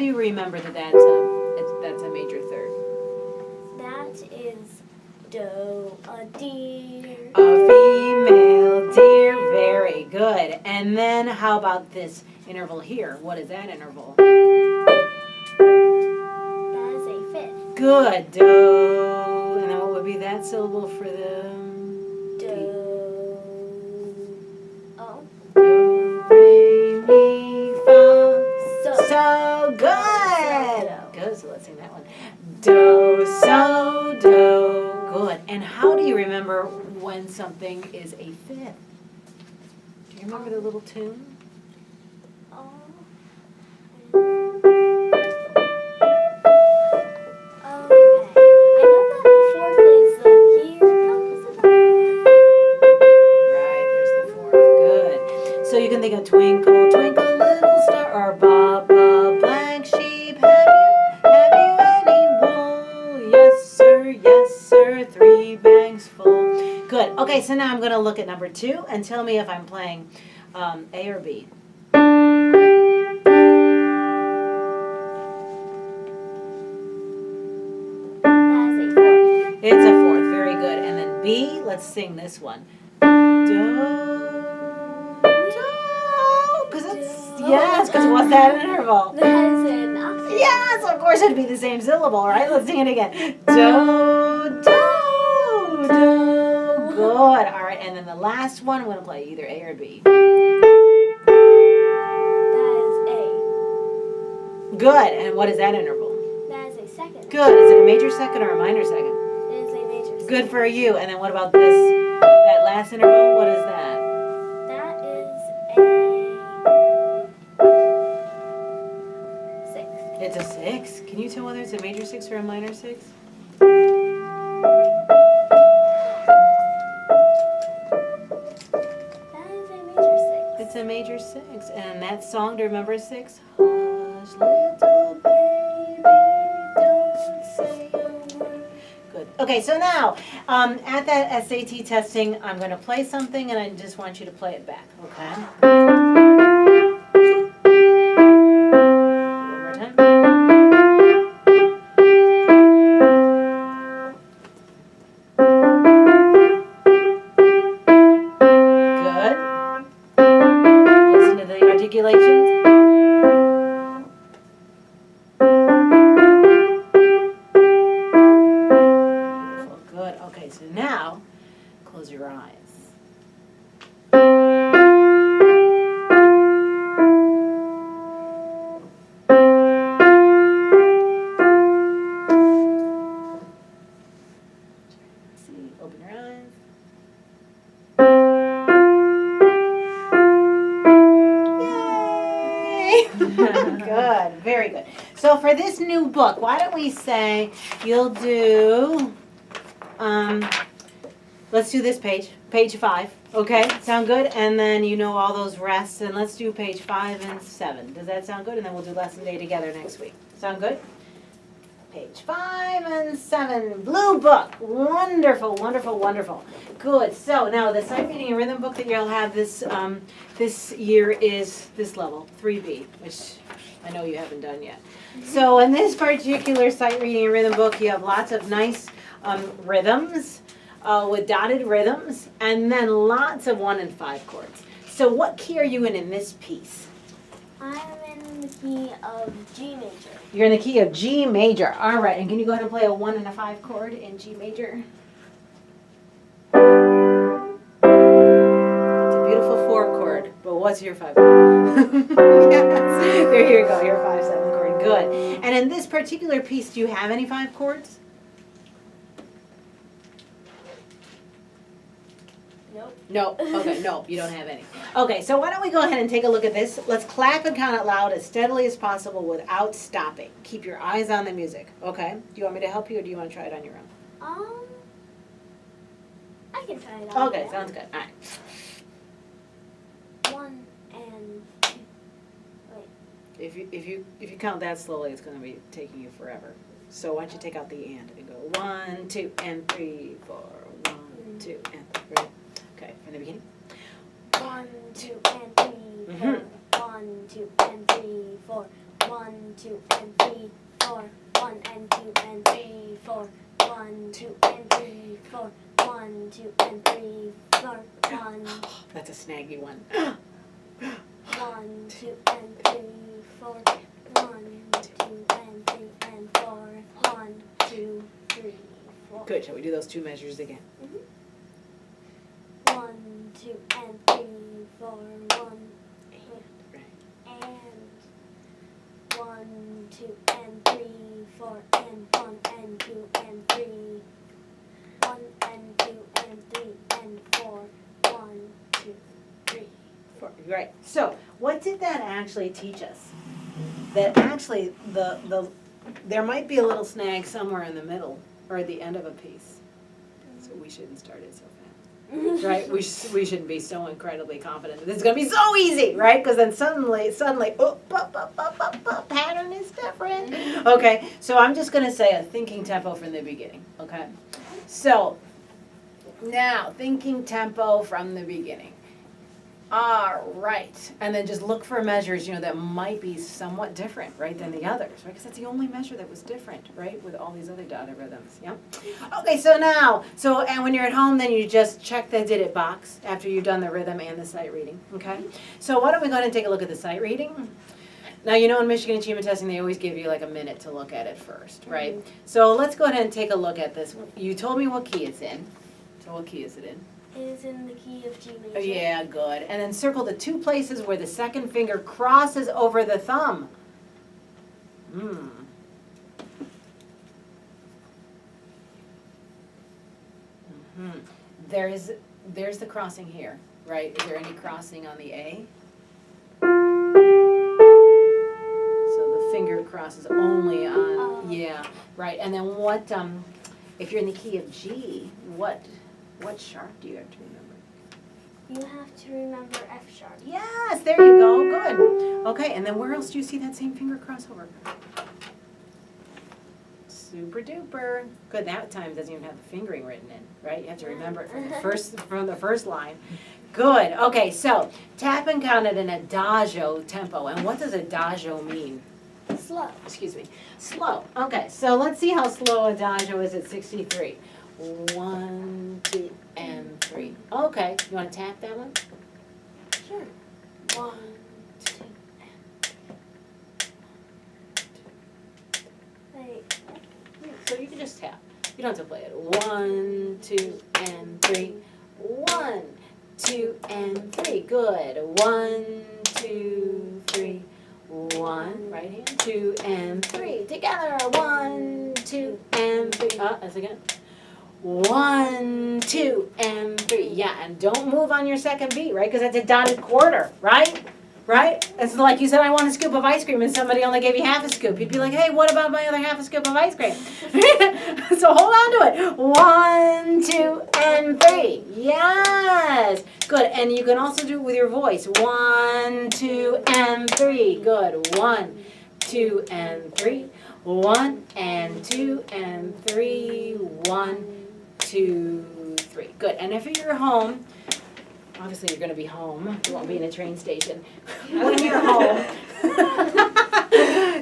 do you remember that that's a major third? That is do, a deer. A female deer. Very good. And then how about this interval here? What is that interval? That is a fifth. Good. Do. And then what would be that syllable for the Do. Oh. do, re, mi, fa. So good. So. Good. So let's sing that one. Do, so, do. Good. And how do you remember when something is a fifth? Do you remember the little tune? Oh. Okay. I know that the fourth is here. Right, there's the fourth. Good. So you can think of twinkle, twinkle, little star, or ba, ba, black sheep. Have you any wool? Yes, sir, 3 bags full. Good. Okay, so now I'm going to look at number 2 and tell me if I'm playing A or B. That is a fourth. It's a fourth. Very good. And then B, let's sing this one. Do. Because it's, yes, because what's that interval? That is an octave. Yes, of course it'd be the same syllable, right? Let's sing it again. Do, do, do. Good. All right, and then the last one, I'm going to play either A or B. That is A. Good. And what is that interval? That is a second. Good. Is it a major second or a minor second? It is a major second. Good for you. And then what about this? That last interval? What is that? That is a sixth. It's a 6. Can you tell whether it's a major 6 or a minor 6? That is a major sixth. It's a major 6. And that song, do you remember 6? Hush, little baby, don't say a word. Good. Okay, so now, at that SAT testing, I'm going to play something, and I just want you to play it back, okay? One more time. Good. Listen to the articulations. Beautiful. Good. Okay, so now close your eyes. See, open your eyes. Yay! Good, very good. So for this new book, why don't we say you'll do, let's do this page 5, okay? Sound good? And then you know all those rests, and let's do page 5 and 7. Does that sound good? And then we'll do lesson day together next week. Sound good? Page 5 and 7, blue book. Wonderful, wonderful, wonderful. Good. So now the sight reading and rhythm book that you'll have this this year is this level, 3B, which I know you haven't done yet. So in this particular sight reading and rhythm book, you have lots of nice rhythms with dotted rhythms, and then lots of 1 and 5 chords. So what key are you in this piece? I am in the key of G major. You're in the key of G major. All right, and can you go ahead and play a 1 and a 5 chord in G major? It's a beautiful 4 chord, but what's your 5 chord? Yes, there you go, your 5/7 chord. Good. And in this particular piece, do you have any 5 chords? Nope. No. Okay, no, you don't have any. Okay, so why don't we go ahead and take a look at this. Let's clap and count out loud as steadily as possible without stopping. Keep your eyes on the music, okay? Do you want me to help you, or do you want to try it on your own? I can try it out. Okay, sounds good. All right. 1 and 2. Wait. If you count that slowly, it's going to be taking you forever. So why don't you take out the and go 1, 2, and 3, 4. 1, 2, and 3. Okay, from the beginning. 1, 2, and 3, 4. 1, 2, and 3, 4. 1, 2, and 3, 4. 1 and 2 and 3, 4. 1, 2 and 3, 4. 1, 2 and 3, 4. 1. That's a snaggy one. 1, 2 and 3, 4. 1, 2 and 3 and 4. 1, 2, 3, 4. Good. Shall we do those two measures again? 1, 2 and 3, 4. 1 and 1, 2 and 3, 4 and 1 and 2 and 3. 1 and 2 and 3 and 4. 1, 2, 3, 4. Right. So, what did that actually teach us? That actually there might be a little snag somewhere in the middle or at the end of a piece. So we shouldn't start it so fast. Right? We shouldn't be so incredibly confident that it's going to be so easy, right? Because then suddenly, pattern is different. Okay, so I'm just going to say a thinking tempo from the beginning, okay? So, now, thinking tempo from the beginning. All right, and then just look for measures, that might be somewhat different, right, than the others, right? Because that's the only measure that was different, right, with all these other dotted rhythms, yeah? Okay, and when you're at home, then you just check the did it box after you've done the rhythm and the sight reading, okay? So why don't we go ahead and take a look at the sight reading? Now, in Michigan Achievement Testing, they always give you like a minute to look at it first, right? So let's go ahead and take a look at this. You told me what key it's in. So what key is it in? It is in the key of G major. Oh, yeah, good. And then circle the two places where the second finger crosses over the thumb. There's the crossing here, right? Is there any crossing on the A? So the finger crosses only on, yeah, right. And then what, if you're in the key of G, what sharp do you have to remember? You have to remember F sharp. Yes, there you go, good. Okay, and then where else do you see that same finger crossover? Super duper. Good, that time doesn't even have the fingering written in, right? You have to remember it from the first line. Good, okay, so tap and count at an adagio tempo. And what does adagio mean? Slow. Excuse me, slow. Okay, so let's see how slow adagio is at 63. 1, 2, and 3. Okay, you want to tap that one? Sure. 1, 2, and wait. So you can just tap. You don't have to play it. 1, 2, and 3. 1, 2, and 3. Good. 1, 2, 3. 1. Right hand. 2 and 3. Together. 1, 2, and 3. That's again. 1, 2, and 3. Yeah, and don't move on your second beat, right? Because that's a dotted quarter, right? Right? It's like you said, I want a scoop of ice cream, and somebody only gave you half a scoop. You'd be like, hey, what about my other half a scoop of ice cream? So hold on to it. 1, 2, and 3. Yes. Good. And you can also do it with your voice. 1, 2, and 3. Good. 1, 2, and 3. 1, and 2, and 3. 1, 2, 3. Good. And if you're home, obviously you're going to be home. You won't be in a train station. When you're home,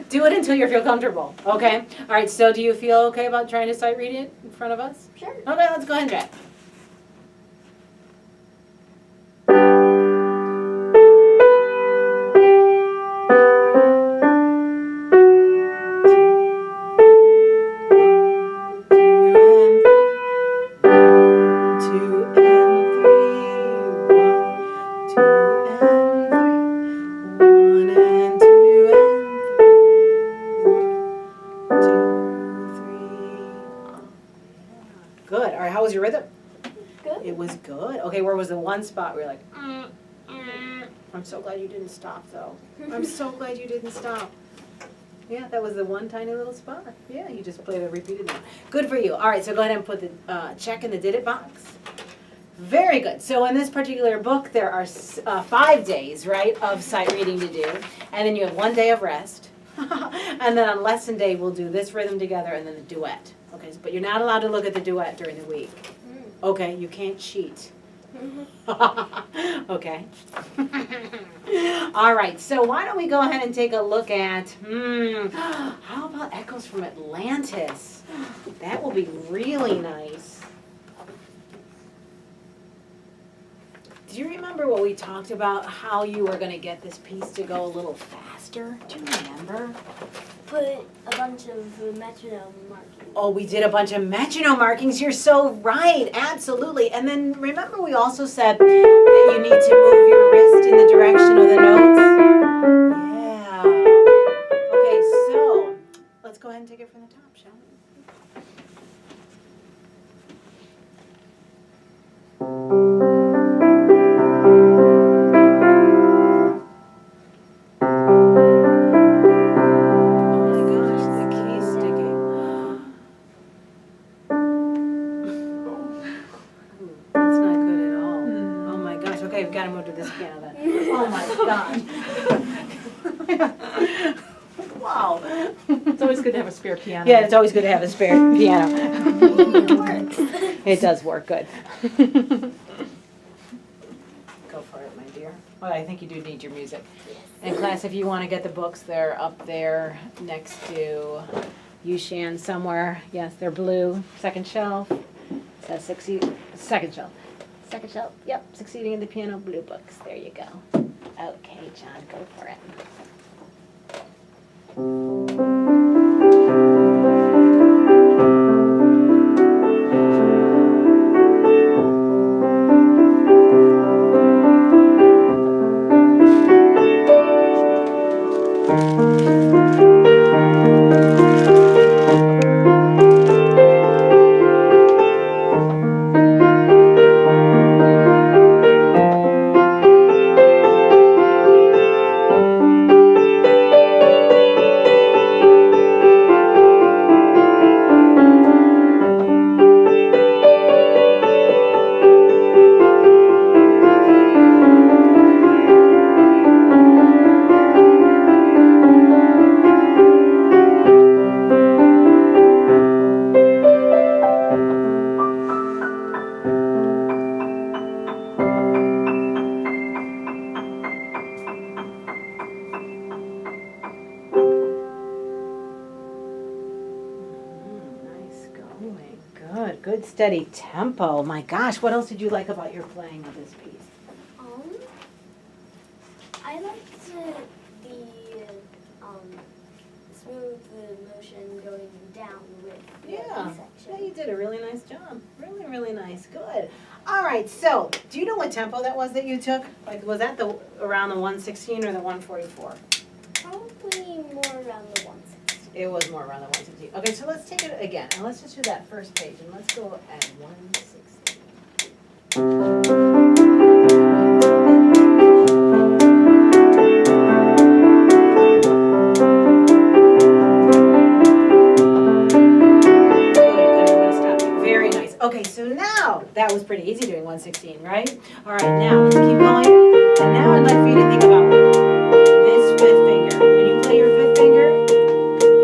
do it until you feel comfortable. Okay? All right. So do you feel okay about trying to sight read it in front of us? Sure. Okay. Let's go ahead and try it. Good. All right, how was your rhythm? Good. It was good. Okay, where was the one spot where you're like, I'm so glad you didn't stop, though. I'm so glad you didn't stop. Yeah, that was the one tiny little spot. Yeah, you just played a repeated note. Good for you. All right, so go ahead and put the check in the did it box. Very good. So in this particular book, there are 5 days, right, of sight reading to do. And then you have 1 day of rest. And then on lesson day, we'll do this rhythm together and then the duet. Okay, but you're not allowed to look at the duet during the week. Okay, you can't cheat. Okay. All right, so why don't we go ahead and take a look at, how about Echoes from Atlantis? That will be really nice. Do you remember what we talked about, how you were going to get this piece to go a little faster? Do you remember? Put a bunch of metronome markings. Oh, we did a bunch of metronome markings. You're so right. Absolutely. And then remember we also said that you need to move your wrist in the direction of the notes? Yeah. Okay, so let's go ahead and take it from the top, shall we? Okay, we've got to move to this piano then. Oh my gosh. Wow. It's always good to have a spare piano. Yeah, it's always good to have a spare piano. It works. It does work good. Go for it, my dear. Well, I think you do need your music. And class, if you want to get the books, they're up there next to Yushan somewhere. Yes, they're blue. Second shelf. Says second shelf. Second shelf, yep, Succeeding in the Piano, blue books. There you go. Okay, John, go for it. Good steady tempo. My gosh, what else did you like about your playing of this piece? I liked the smooth motion going down with the Yeah, section. you did a really nice job. Really, really nice. Good. All right, so do you know what tempo that was that you took? Like, was that around the 116 or the 144? Probably more around the 160. It was more around the 116. Okay, so let's take it again. And let's just do that first page. And let's go at 116. Okay, so now, that was pretty easy doing 116, right? All right, now let's keep going. And now I'd like for you to think about this fifth finger. When you play your fifth finger,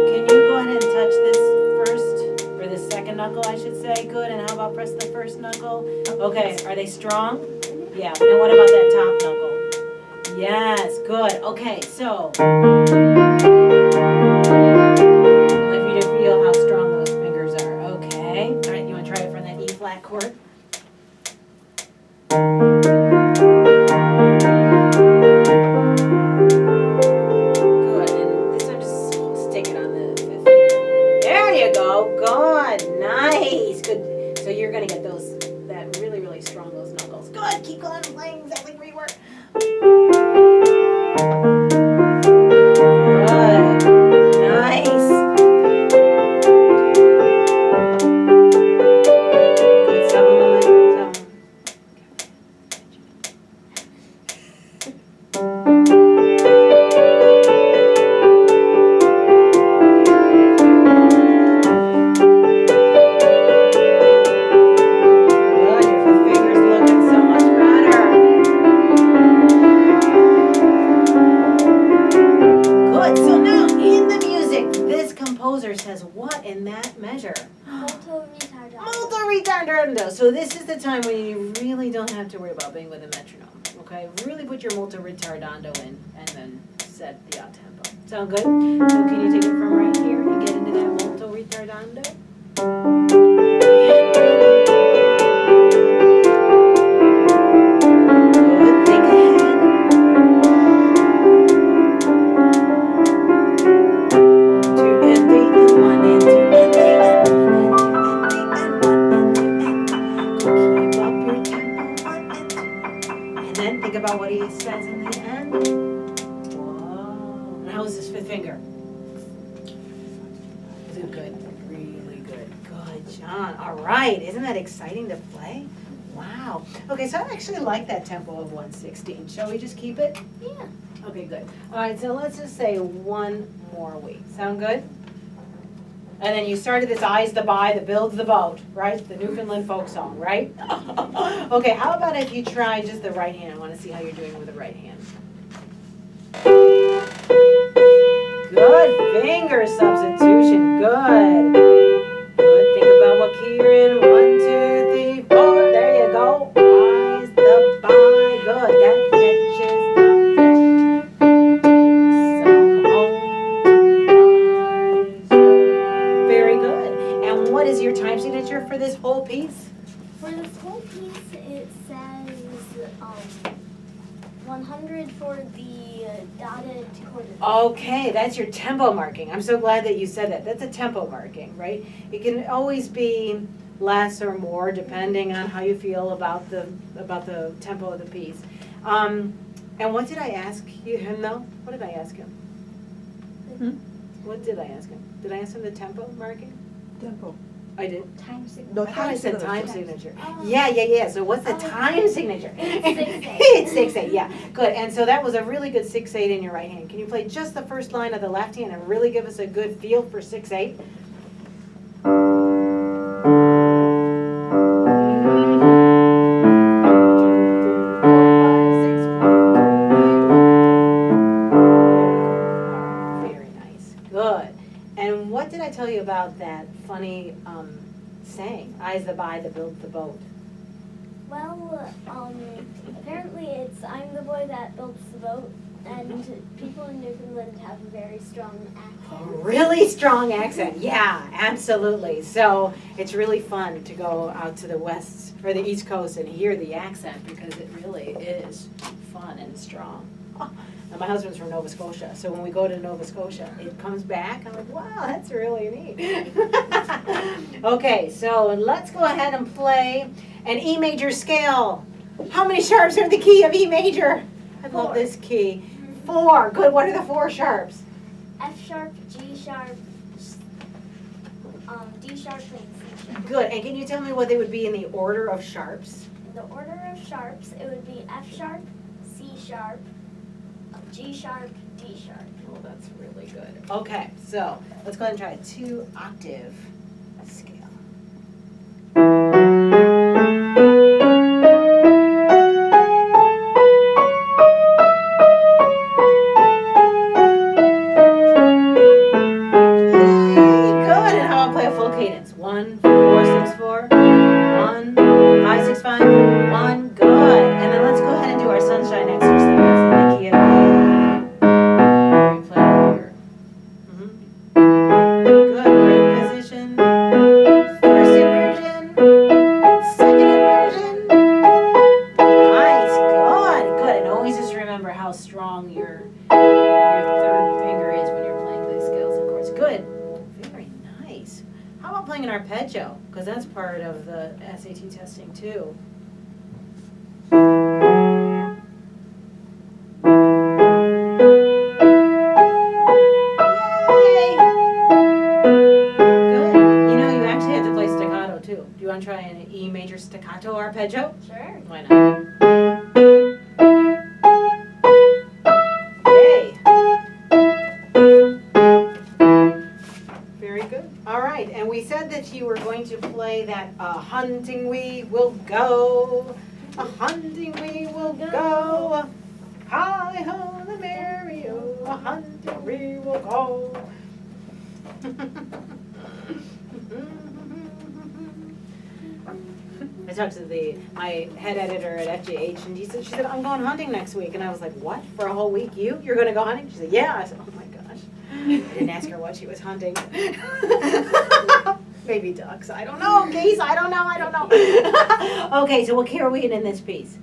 can you go ahead and touch this first, or this second knuckle, I should say? Good, and how about press the first knuckle? Okay, are they strong? Yeah, and what about that top knuckle? Yes, good. Okay, so I'd like for you to feel how strong those fingers are. Okay, all right, you want to try it from that E flat chord? Good, and this time just stick it on the fifth finger. There you go, good, nice, good. So you're gonna get that really, really strong, those knuckles. Good, keep going, playing exactly where you were. Good, nice. Good, 7 moment, 7. Good, your fifth finger's looking so much better. Good, so now in the music, this composer says what in that measure? Molto ritardato. Molto ritardato. So this is the time when you really don't have to worry about being with a metronome. okay? Really put your molto ritardando in and then set the out tempo. Sound good? So can you take it from right here and get into that molto ritardando? Good, think ahead. 2 and 3 and 1 and 2 and 3 and 1 and 2 and 3 and 1 and 2 and go keep up your tempo 1 and 2 and then think about what he says in the end. Whoa. And how is this fifth finger? Is it good? Really good. Good, John. All right. Isn't that exciting to play? Wow. Okay, so I actually like that tempo of 116. Shall we just keep it? Yeah. Okay, good. All right, so let's just say one more week. Sound good? And then you started this I's the buy that builds the boat, right? The Newfoundland folk song, right? Okay, how about if you try just the right hand? I want to see how you're doing with the right hand. Good finger substitution. Good. Good. Think about what key you're in. 1, 2, 3, 4. There you go. I's the buy. Good. That catches the fish. Some home to buy. Very good. And what is your time signature for this whole piece? For this whole piece, it says 100 for the dotted quarter. Okay, that's your tempo marking. I'm so glad that you said that. That's a tempo marking, right? It can always be less or more depending on how you feel about the tempo of the piece. And what did I ask him though? What did I ask him? What did I ask him? Did I ask him the tempo marking? Tempo. I did. Time signature. No, I thought I said time signature. signature. Oh. Yeah. So what's the Oh. time signature? It's 6/8. It's 6/8, yeah. Good. And so that was a really good 6/8 in your right hand. Can you play just the first line of the left hand and really give us a good feel for 6/8? Very nice. Good. And what did I tell you about that funny saying? I's the buy that builds the boat. Well, apparently it's I'm the boy that builds the boat, and people in Newfoundland have a very strong accent. Really strong accent. Yeah, absolutely. So it's really fun to go out to the west or the east coast and hear the accent because it really is fun and strong. And my husband's from Nova Scotia, so when we go to Nova Scotia, it comes back. I'm like, wow, that's really neat. Okay, so let's go ahead and play an E major scale. How many sharps are in the key of E major? I love 4. this key. 4. Good. What are the 4 sharps? F sharp, G sharp, D sharp, and C sharp. Good. And can you tell me what they would be in the order of sharps? In the order of sharps, it would be F sharp, C sharp, G sharp, D sharp. Oh, that's really good. Okay, so let's go ahead and try a 2-octave scale. Yay, good. And how about play a full cadence? 1, 4, 6, 4. 1, 5, 6, 5. 1. Good. And then let's go ahead and do our sunshine exercise in the key of A. We play here. Good. Root position. First inversion. Second inversion. Nice. Good. And always just remember how strong your third finger is when you're playing these scales and chords. Good. Very nice. How about playing an arpeggio? Because that's part of the SAT testing too. Yay! Good. You know, you actually have to play staccato too. Do you want to try an E major staccato arpeggio? Sure. Why not? Yay! Very good. All right, and we said that you were going to play that hunting we will go, a hunting we will go, hi ho the merry-o, a hunting we will go. I talked to my head editor at FJH, and she said, I'm going hunting next week. And I was like, what? For a whole week? You're going to go hunting? She said, yeah. I said, oh my gosh. I didn't ask her what she was hunting. Maybe ducks. I don't know. Geese. I don't know. Okay, so what key are we in this piece?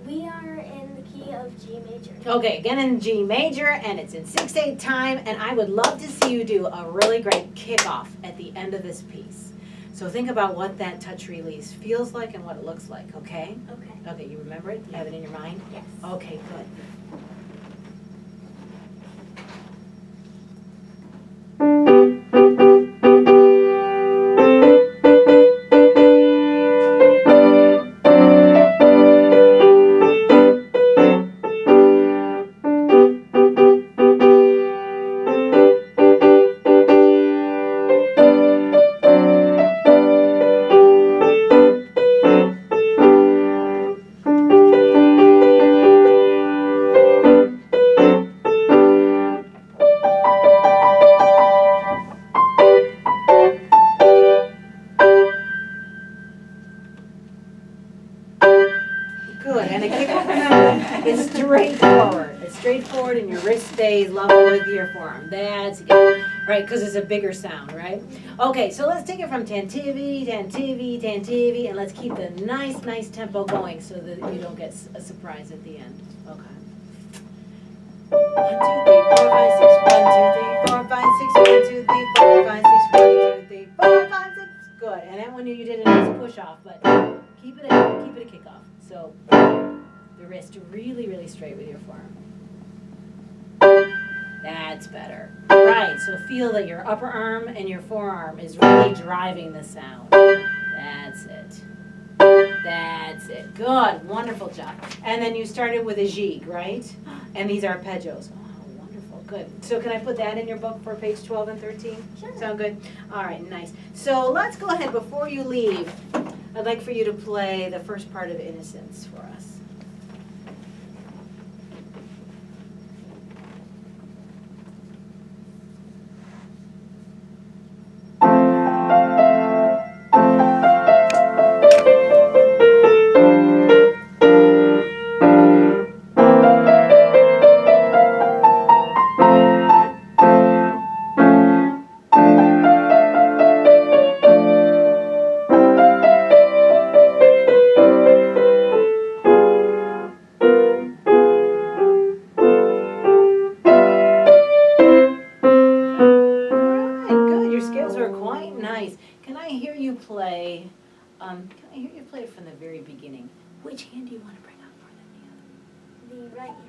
We are in the key of G major. Okay, again in G major, and it's in 6/8 time, and I would love to see you do a really great kickoff at the end of this piece. So think about what that touch release feels like and what it looks like, okay? Okay. Okay, you remember it? You have it in your mind? Yes. Okay, good. Good, and a kickoff, remember, it's straightforward. It's straightforward, and your wrist stays level with your forearm. That's good, right? Because it's a bigger sound, right? Okay, so let's take it from tantivy, tantivy, tantivy, and let's keep the nice tempo going so that you don't get a surprise at the end. Okay. 1, 2, 3, 4, 5, 6. 1, 2, 3, 4, 5, 6. 1, 2, 3, 4, 5, 6. 1, 2, 3, 4, 5, 6. Good, and then when you did a nice push off, but keep it a kickoff. So the wrist really straight with your forearm. That's better. Right, so feel that your upper arm and your forearm is really driving the sound. That's it. That's it. Good, wonderful job. And then you started with a jig, right? And these are arpeggios. Oh, wonderful, good. So can I put that in your book for page 12 and 13? Sure. Sound good? All right, nice. So let's go ahead, before you leave, I'd like for you to play the first part of Innocence for us. Can I hear you play it from the very beginning? Which hand do you want to bring up more than the other? The right hand.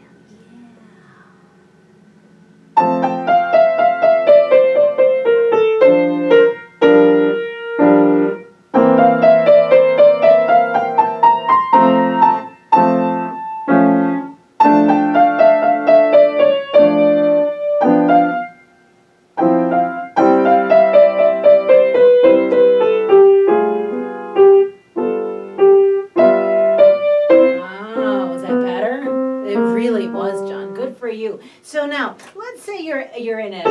So now, let's say you're in an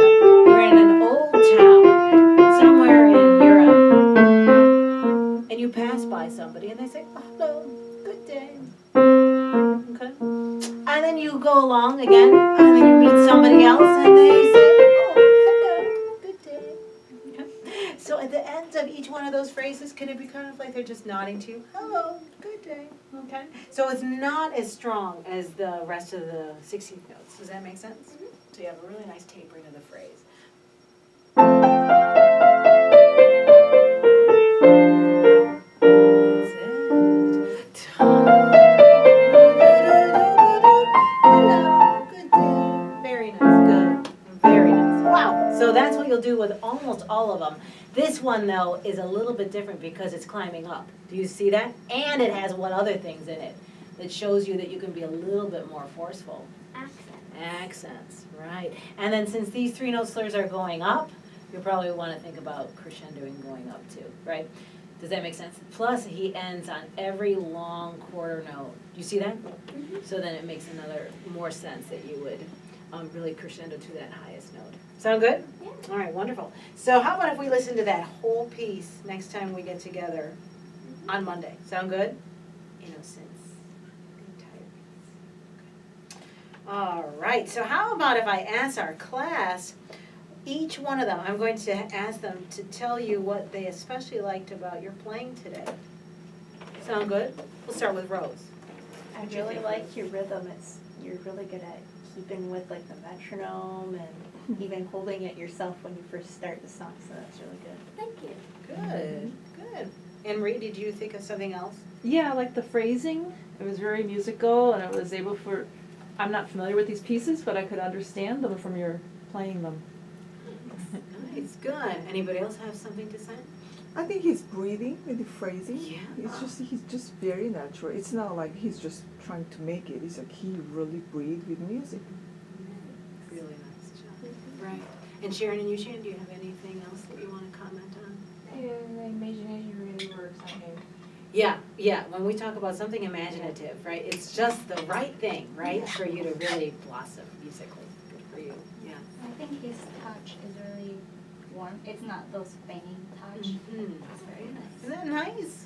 old town somewhere in Europe, and you pass by somebody, and they say, oh, "Hello, good day." Okay, and then you go along again, and then you meet somebody else, and they say, "Oh, hello, good day." Okay. So at the end of each one of those phrases, can it be kind of like they're just nodding to you? "Hello, good day." Okay. So it's not as strong as the rest of the 16th notes. Does that make sense? Mm-hmm. So you have a really nice tapering of the phrase. That's it. Hello, good day. Very nice, good. Very nice. Wow. So that's what you'll do with almost all of them. This one, though, is a little bit different because it's climbing up. Do you see that? And it has one other things in it that shows you that you can be a little bit more forceful. Accents, right. And then since these three note slurs are going up, you probably want to think about crescendoing going up too, right? Does that make sense? Plus, he ends on every long quarter note. Do you see that? Mm-hmm. So then it makes more sense that you would really crescendo to that highest note. Sound good? Yeah. All right, wonderful. So how about if we listen to that whole piece next time we get together? on Monday. Sound good? Innocence. All right, so how about if I ask our class, each one of them, I'm going to ask them to tell you what they especially liked about your playing today. Sound good? We'll start with Rose. I What do you really think, like Rose? your rhythm. You're really good at keeping with like the metronome and even holding it yourself when you first start the song, so that's really good. Thank you. Good, good. Anne Marie, did you think of something else? Yeah, I like the phrasing. It was very musical, and I was able for, I'm not familiar with these pieces, but I could understand them from your playing them. Nice, good. Anybody else have something to say? I think his breathing and the phrasing. Yeah. He's just very natural. It's not like he's just trying to make it. It's like he really breathes with music. Really nice job. Right. And Sharon and Yushan, do you have anything else that you want to comment on? The imagination really works on him. Yeah, yeah, when we talk about something imaginative, right, it's just the right thing, right, for you to really blossom musically. Good for you, yeah. I think his touch is really warm. It's not those banging touch. Mhm. It's very nice. Isn't that nice?